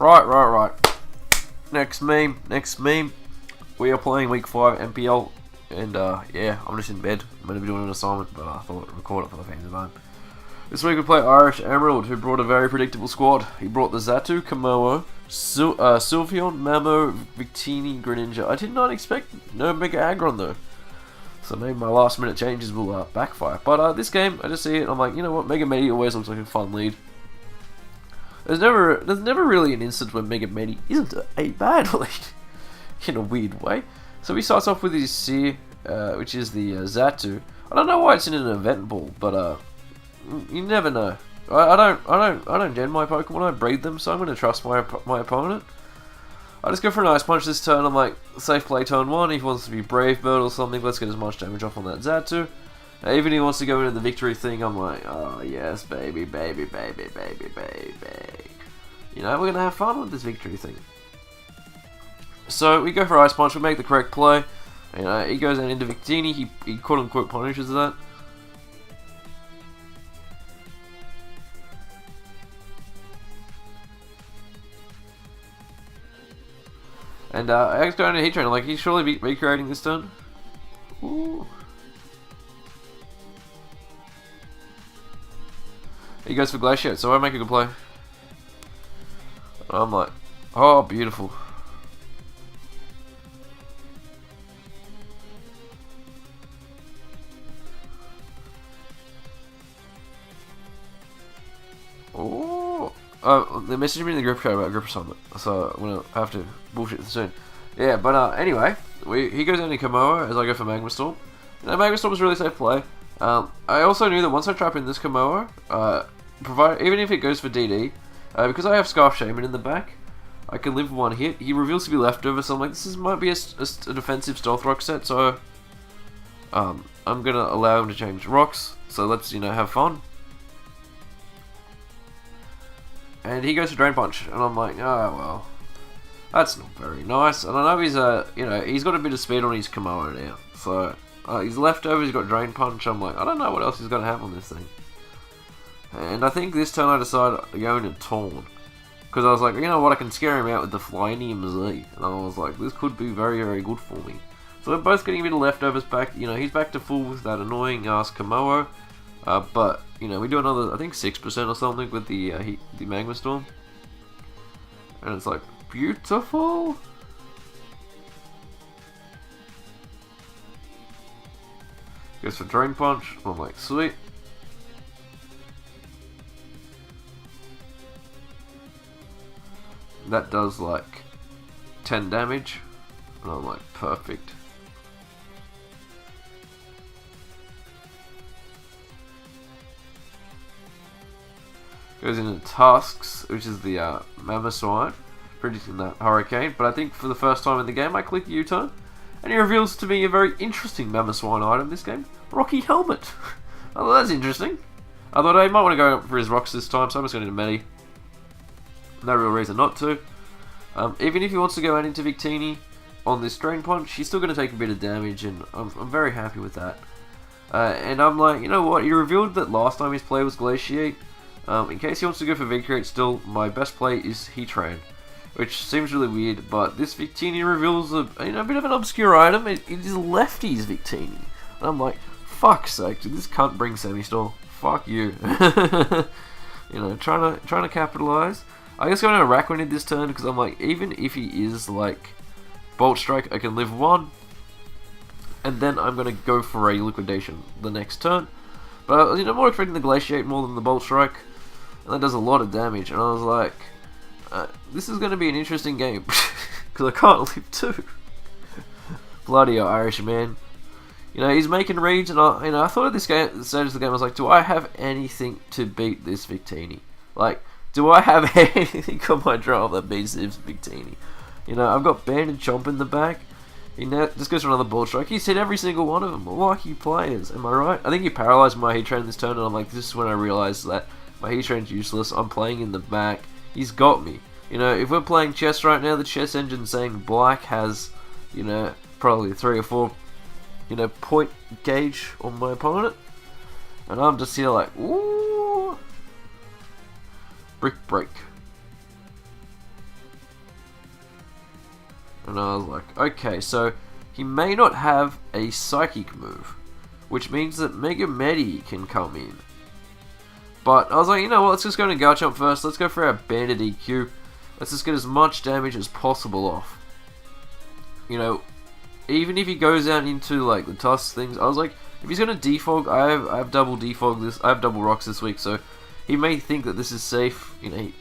Right. Next meme. We are playing week 5 MPL, and yeah, I'm just in bed. I'm going to be doing an assignment, but I thought I'd record it for the fans at home. This week we play Irish Emerald, who brought a very predictable squad. He brought the Zatu, Kamoa, Sylveon, Mamo, Victini, Greninja. I did not expect no Mega Aggron though. So maybe my last minute changes will backfire. But this game, I just see it and I'm like, you know what, Mega Medi always looks like a fun lead. There's never really an instance where Mega Medi isn't a bad lead, in a weird way. So he starts off with his Seer, which is the Zatu. I don't know why it's in an event ball, but you never know. I don't gen my Pokemon, I breed them, so I'm going to trust my opponent. I just go for an Ice Punch this turn. I'm like, safe play turn 1. If he wants to be Brave Bird or something, let's get as much damage off on that Zatu. Even if he wants to go into the victory thing, I'm like, oh yes, baby. You know, we're going to have fun with this victory thing. So we go for Ice Punch, we make the correct play. You know, he goes into Victini, he quote unquote punishes that. And I just go into Heat Train, like, he's surely be recreating this turn. Ooh. He goes for Glaciate, so I make a good play. I'm like, oh, beautiful. They messaged me in the group chat about group assignment, so I'm gonna have to bullshit soon. Yeah, but anyway, he goes into Kamoa as I go for Magma Storm. You know, Magma Storm is a really safe play. I also knew that once I trap in this Kamoa, even if it goes for DD, because I have Scarf Shaman in the back, I can live one hit. He reveals to be leftover, so I'm like, might be a defensive Stealth Rock set, so I'm gonna allow him to change rocks. So let's, you know, have fun. And he goes for Drain Punch, and I'm like, oh well, that's not very nice. And I know he's you know, he's got a bit of speed on his Kamoa now, so he's leftover. He's got Drain Punch. I'm like, I don't know what else he's gonna have on this thing. And I think this turn I decided to go into Taunt, because I was like, you know what, I can scare him out with the Flyinium Z, and I was like, this could be very, very good for me. So we're both getting a bit of leftovers back. You know, he's back to full with that annoying ass Kamoa. But, you know, we do another, I think 6% or something with the Magma Storm. And it's like, beautiful! Goes for Drain Punch. I'm like, sweet. That does like 10 damage. And I'm like, perfect. Goes into Tasks, which is the Mamoswine, predicting that Hurricane. But I think for the first time in the game, I click U-turn, and he reveals to me a very interesting Mamoswine item this game, Rocky Helmet. Oh, that's interesting. I thought I might want to go for his rocks this time, so I'm just going to Medi. No real reason not to. Even if he wants to go out into Victini on this Drain Punch, he's still going to take a bit of damage, and I'm very happy with that. And I'm like, you know what, he revealed that last time his play was Glaciate. In case he wants to go for Victory, still, my best play is Heat Train, which seems really weird, but this Victini reveals a bit of an obscure item. It is Lefty's Victini. And I'm like, fuck's sake, dude, this can't bring Semi-Stall. Fuck you. You know, trying to capitalize. I guess going to Araquanid this turn, because I'm like, even if he is like Bolt Strike, I can live one, and then I'm going to go for a Liquidation the next turn. But you know, more expecting the Glaciate more than the Bolt Strike. And that does a lot of damage, and I was like, this is going to be an interesting game, because I can't live two. Bloody Irish man. You know, he's making reads, and I thought at this stage of the game, I was like, do I have anything to beat this Victini? Like, do I have anything on my draw that beats this Victini? You know, I've got Banded Chomp in the back. He now just goes for another Ball Strike. He's hit every single one of them. Lucky players, am I right? I think he paralysed my Heat Train this turn, and I'm like, this is when I realised that my Heat Train's useless. I'm playing in the back. He's got me. You know, if we're playing chess right now, the chess engine's saying black has, you know, probably 3 or 4, you know, point gauge on my opponent. And I'm just here like, ooh. Brick break. And I was like, okay, so he may not have a psychic move, which means that Mega Medi can come in. But I was like, you know what, let's just go into Garchomp first. Let's go for our Bandit EQ. Let's just get as much damage as possible off. You know, even if he goes out into like the Tusk things, I was like, if he's gonna defog, I have double defog this. I have double rocks this week, so he may think that this is safe, you know,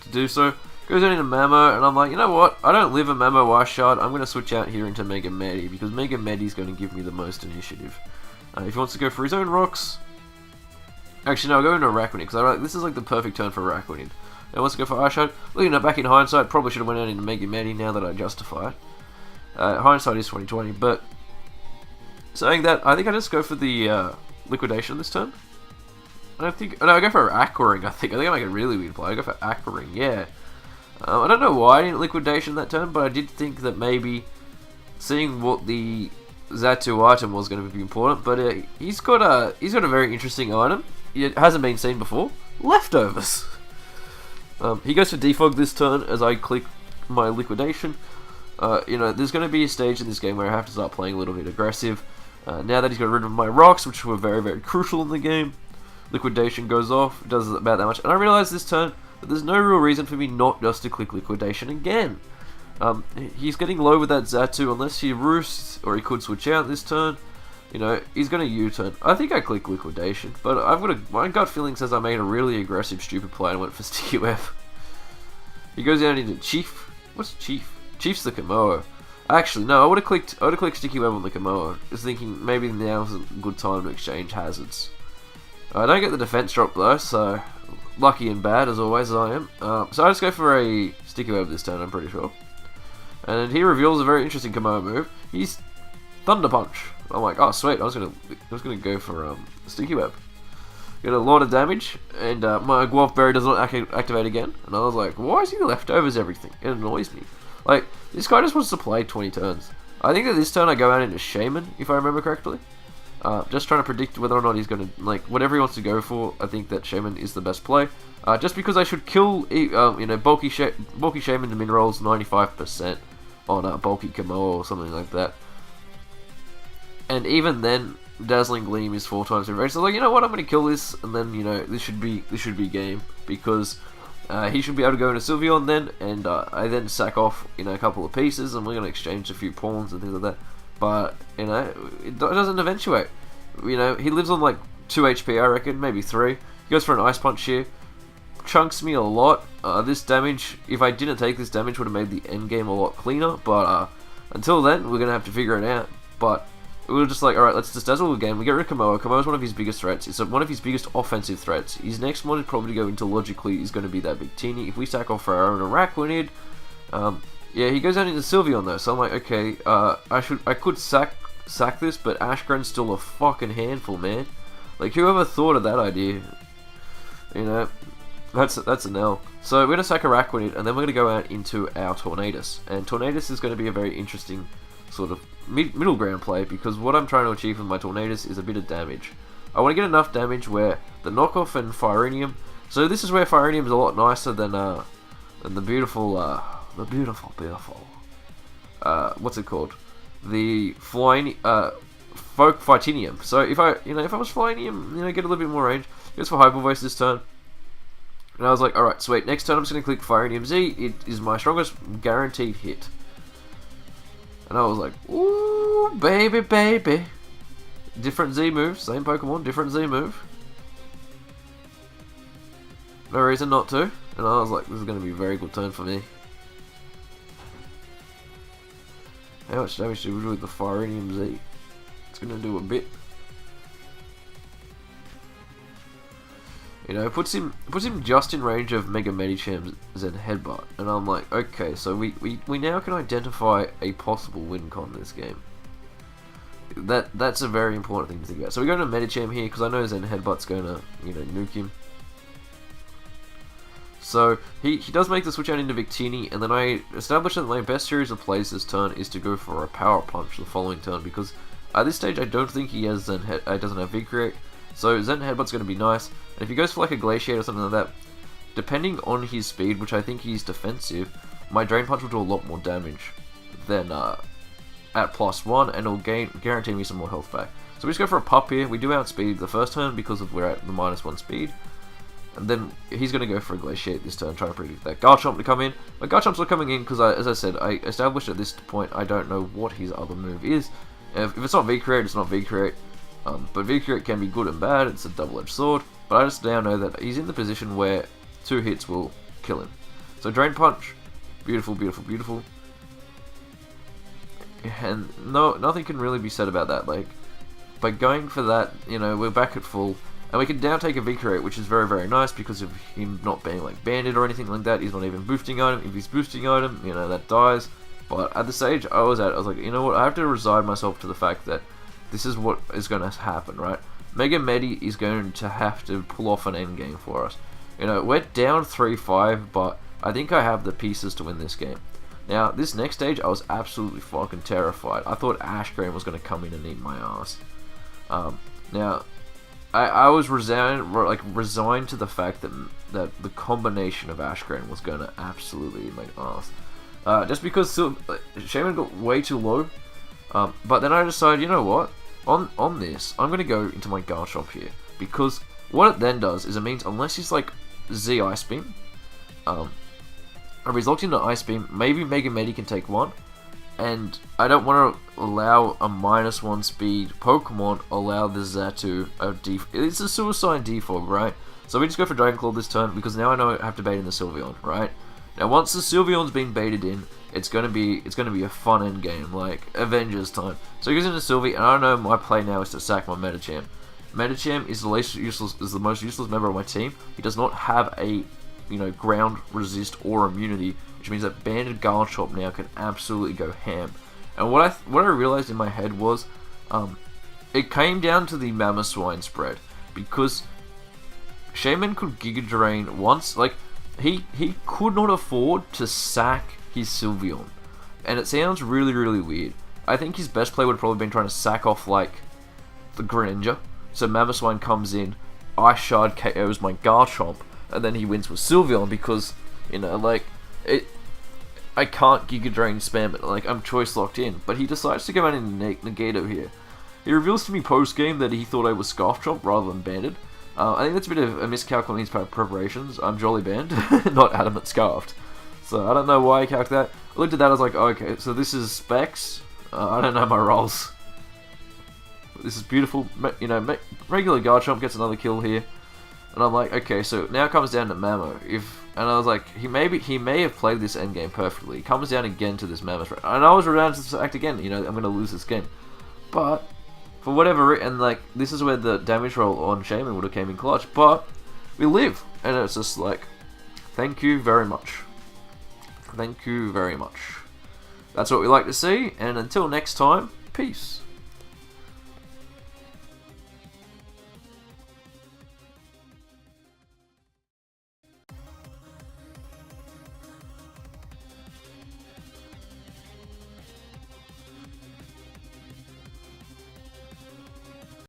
to do so. Goes out into Mamo, and I'm like, you know what? I don't live a Mamo Ice Shard. I'm gonna switch out here into Mega Medi because Mega Medi is gonna give me the most initiative. If he wants to go for his own rocks, actually no, I'll go into Araquanid because like, this is like the perfect turn for Araquanid. Now wants to go for Ice Shard. Looking at back in hindsight, probably should have went out into Mega Medi now that I justify it. Hindsight is 2020, but saying that, I think I just go for the Liquidation this turn. I don't think. No, I go for Aquaring. I think I make a really weird play. I go for Aquaring. Yeah. I don't know why I didn't Liquidation that turn, but I did think that maybe seeing what the Xatu item was going to be important. But he's got a very interesting item. It hasn't been seen before. Leftovers. He goes for Defog this turn as I click my Liquidation. You know, there's going to be a stage in this game where I have to start playing a little bit aggressive. Now that he's got rid of my rocks, which were very, very crucial in the game, Liquidation goes off, does about that much. And I realize this turn that there's no real reason for me not just to click Liquidation again. He's getting low with that Xatu unless he roosts, or he could switch out this turn. You know, he's going to U-turn. I think I click Liquidation, but my gut feeling says I made a really aggressive, stupid play and went for Sticky Web. He goes down into Chief. What's Chief? Chief's the Komodo. Actually, no, I would have clicked Sticky Web on the Komodo. Just thinking maybe now's a good time to exchange hazards. I don't get the defense drop though, so lucky and bad as always as I am. So I just go for a Sticky Web this turn, I'm pretty sure. And he reveals a very interesting Komodo move. He's Thunder Punch. I'm like, oh sweet, I was gonna go for Sticky Web. Get a lot of damage, and my Guelph Berry does not activate again. And I was like, why is he leftovers everything? It annoys me. Like, this guy just wants to play 20 turns. I think that this turn I go out into Shaman, if I remember correctly. Just trying to predict whether or not he's going to, like, whatever he wants to go for, I think that Shaman is the best play. Just because I should kill, you know, Bulky Shaman to min rolls 95% on Bulky Komodo or something like that. And even then, Dazzling Gleam is 4 times in range. So like, you know what, I'm going to kill this, and then, you know, this should be game, because he should be able to go into Sylveon then, and I then sack off, you know, a couple of pieces, and we're going to exchange a few pawns and things like that. But, you know, it doesn't eventuate. You know, he lives on like 2 HP, I reckon, maybe 3. He goes for an Ice Punch here. Chunks me a lot. This damage, if I didn't take this damage, would have made the end game a lot cleaner. But until then, we're going to have to figure it out. But we were just like, alright, let's just dazzle again. We get rid of Komodo. Komodo's one of his biggest threats. It's one of his biggest offensive threats. His next one is probably to go into logically is going to be that big Teeny. If we sack off for our own Araquanid, yeah, he goes out into Sylveon though. So I'm like, okay, I could sack this, but Ashgren's still a fucking handful, man. Like, whoever thought of that idea? You know, that's an L. So we're gonna sack Araquanid, and then we're gonna go out into our Tornadus, and Tornadus is going to be a very interesting sort of middle ground play, because what I'm trying to achieve with my Tornadus is a bit of damage. I want to get enough damage where the knockoff and Firenium. So this is where Firenium is a lot nicer than the beautiful, what's it called? The flying Folk Fightinium. So if I was Flyinium, you know, get a little bit more range. Goes for Hyper Voice this turn. And I was like, alright, sweet. Next turn I'm just going to click Firenium Z. It is my strongest guaranteed hit. And I was like, ooh, baby, baby. Different Z move, same Pokemon, different Z move. No reason not to. And I was like, this is going to be a very good turn for me. How much damage do we do with the Firenium Z? It's going to do a bit. You know, it puts him just in range of Mega Medicham's Zen Headbutt, and I'm like, okay, so we now can identify a possible win con this game. That's a very important thing to think about. So we go to Medicham here because I know Zen Headbutt's going to, you know, nuke him. So he does make the switch out into Victini, and then I establish that my best series of plays this turn is to go for a Power Punch the following turn, because at this stage I don't think he has doesn't have Vigorate. So Zen Headbutt's going to be nice, and if he goes for like a Glaciate or something like that, depending on his speed, which I think he's defensive, my Drain Punch will do a lot more damage then at +1, and it'll guarantee me some more health back. So we just go for a pup here. We do outspeed the first turn because we're at the -1 speed. And then he's going to go for a Glaciate this turn, trying to predict that Garchomp to come in. But Garchomp's not coming in because, as I said, I established at this point I don't know what his other move is. If it's not V-Create, it's not V-Create. But V-Create can be good and bad. It's a double-edged sword. But I just now know that he's in the position where 2 hits will kill him. So Drain Punch, beautiful, beautiful, beautiful. And nothing can really be said about that. Like, by going for that, you know, we're back at full. And we can now take a V-Create, which is very, very nice because of him not being like banded or anything like that. He's not even boosting item. If he's boosting item, you know, that dies. But at the stage I was like, you know what, I have to resign myself to the fact that this is what is going to happen, right? Mega Medi is going to have to pull off an endgame for us. You know, we're down 3-5, but I think I have the pieces to win this game. Now, this next stage, I was absolutely fucking terrified. I thought Ashgrain was going to come in and eat my ass. Now, I was resigned to the fact that the combination of Ashgrain was going to absolutely eat my ass. Just because Shaman got way too low. But then I decided, you know what? On this, I'm going to go into my Garchomp here. Because what it then does is it means unless he's like Z Ice Beam, if he's locked into Ice Beam, maybe Mega Medi can take 1. And I don't want to allow a -1 speed Pokemon allow the Xatu it's a suicide defog, right? So we just go for Dragon Claw this turn because now I know I have to bait in the Sylveon, right? Now once the Sylveon's been baited in, it's gonna be a fun end game, like Avengers time. So he goes into Sylvie, and I know my play now is to sack my Medicham. Medicham is the most useless member of my team. He does not have a ground resist or immunity, which means that banded Garchomp now can absolutely go ham. And what I realized in my head was, it came down to the Mamoswine spread, because Shaman could Giga Drain once, like he could not afford to sack his Sylveon, and it sounds really, really weird. I think his best play would have probably been trying to sack off like the Greninja, so Mamoswine comes in, Ice Shard KOs my Garchomp, and then he wins with Sylveon because, I can't Giga Drain spam it, like I'm choice locked in. But he decides to go out and Negato here. He reveals to me post game that he thought I was Scarf Chomp rather than banded. I think that's a bit of a miscalc on his preparations. I'm Jolly Band, not Adamant Scarfed. So I don't know why I calced that. I looked at that, I was like, okay, so this is Specs. I don't know my roles. This is beautiful. Regular Garchomp gets another kill here. And I'm like, okay, so now it comes down to Mamo. And I was like, he may have played this endgame perfectly. He comes down again to this Mammoth. And I was around to act again, I'm going to lose this game. But, for whatever reason, this is where the damage roll on Shaman would have came in clutch. But, we live. And it's just like, thank you very much. Thank you very much. That's what we like to see. And until next time, peace.